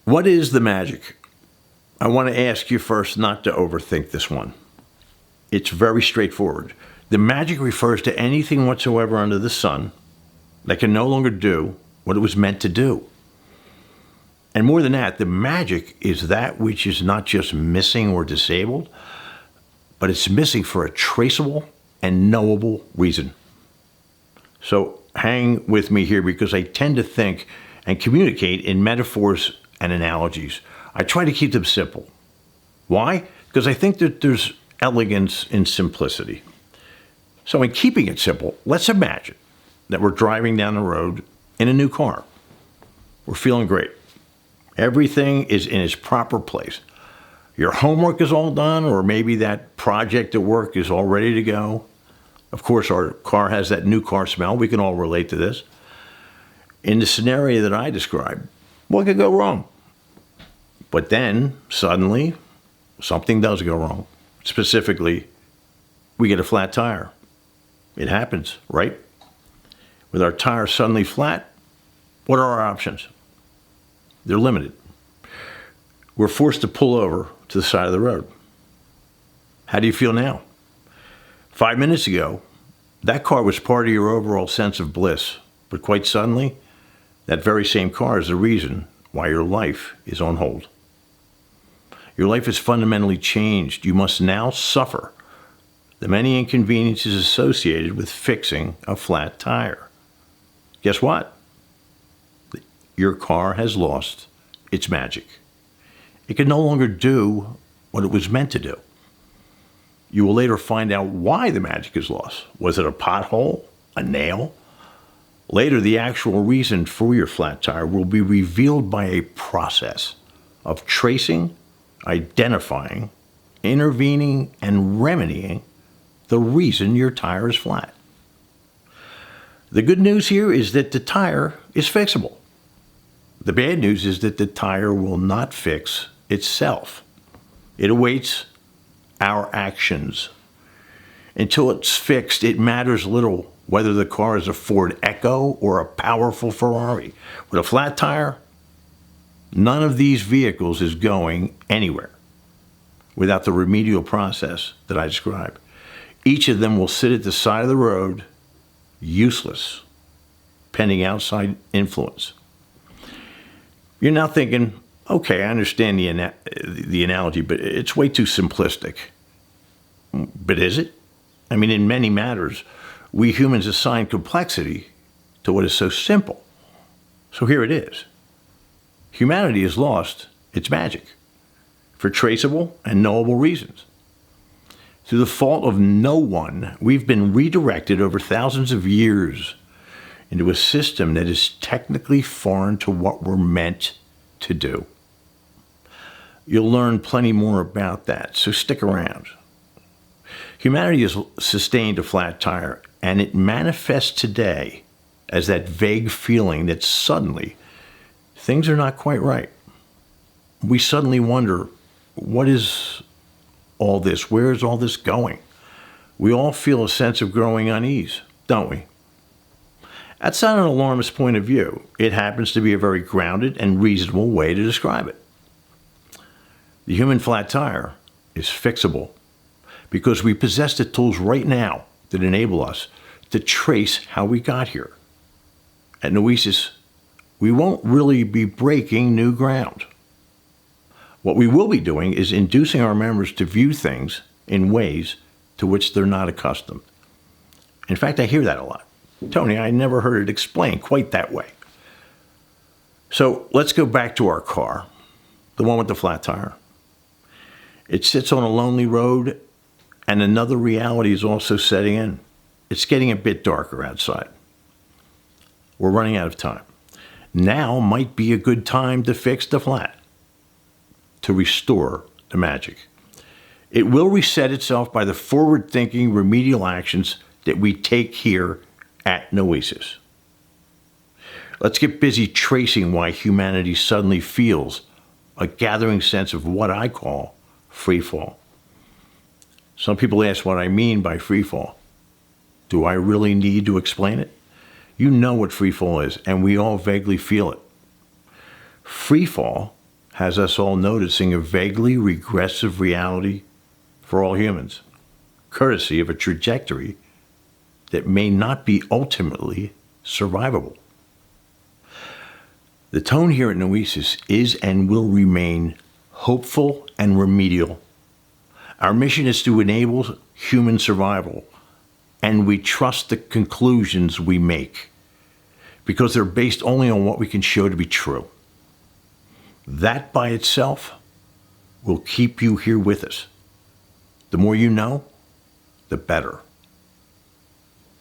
What is the magic? I want to ask you first not to overthink this one. It's very straightforward. The magic refers to anything whatsoever under the sun that can no longer do what it was meant to do. And more than that, the magic is that which is not just missing or disabled, but it's missing for a traceable and knowable reason. So hang with me here because I tend to think and communicate in metaphors and analogies. I try to keep them simple. Why? Because I think that there's elegance in simplicity. So in keeping it simple, let's imagine that we're driving down the road in a new car. We're feeling great. Everything is in its proper place. Your homework is all done, or maybe that project at work is all ready to go. Of course, our car has that new car smell. We can all relate to this. In the scenario that I described, what could go wrong? But then, suddenly, something does go wrong. Specifically, we get a flat tire. It happens, right? With our tire suddenly flat, what are our options? They're limited. We're forced to pull over to the side of the road. How do you feel now? 5 minutes ago, that car was part of your overall sense of bliss, but quite suddenly, that very same car is the reason why your life is on hold. Your life is fundamentally changed. You must now suffer the many inconveniences associated with fixing a flat tire. Guess what? Your car has lost its magic. It can no longer do what it was meant to do. You will later find out why the magic is lost. Was it a pothole? A nail? Later, the actual reason for your flat tire will be revealed by a process of tracing, identifying, intervening, and remedying the reason your tire is flat. The good news here is that the tire is fixable. The bad news is that the tire will not fix itself. It awaits our actions. Until it's fixed, it matters little whether the car is a Ford Echo or a powerful Ferrari. With a flat tire, none of these vehicles is going anywhere without the remedial process that I described. Each of them will sit at the side of the road, useless, pending outside influence. You're now thinking, okay, I understand the analogy, but it's way too simplistic. But is it? I mean, in many matters, we humans assign complexity to what is so simple. So here it is. Humanity has lost its magic for traceable and knowable reasons. Through the fault of no one, we've been redirected over thousands of years into a system that is technically foreign to what we're meant to do. You'll learn plenty more about that, so stick around. Humanity has sustained a flat tire, and it manifests today as that vague feeling that suddenly things are not quite right. We suddenly wonder, what is all this? Where is all this going? We all feel a sense of growing unease, don't we? That's not an alarmist point of view. It happens to be a very grounded and reasonable way to describe it. The human flat tire is fixable because we possess the tools right now that enable us to trace how we got here. At Noēsis, we won't really be breaking new ground. What we will be doing is inducing our members to view things in ways to which they're not accustomed. In fact, I hear that a lot. Tony, I never heard it explained quite that way. So let's go back to our car, the one with the flat tire. It sits on a lonely road, and another reality is also setting in. It's getting a bit darker outside. We're running out of time. Now might be a good time to fix the flat, to restore the magic. It will reset itself by the forward-thinking remedial actions that we take here at Noēsis. Let's get busy tracing why humanity suddenly feels a gathering sense of what I call free fall. Some people ask what I mean by free fall. Do I really need to explain it? You know what free fall is, and we all vaguely feel it. Free fall has us all noticing a vaguely regressive reality for all humans, courtesy of a trajectory that may not be ultimately survivable. The tone here at Noēsis is and will remain hopeful and remedial. Our mission is to enable human survival, and we trust the conclusions we make because they're based only on what we can show to be true. That by itself will keep you here with us. The more you know, the better.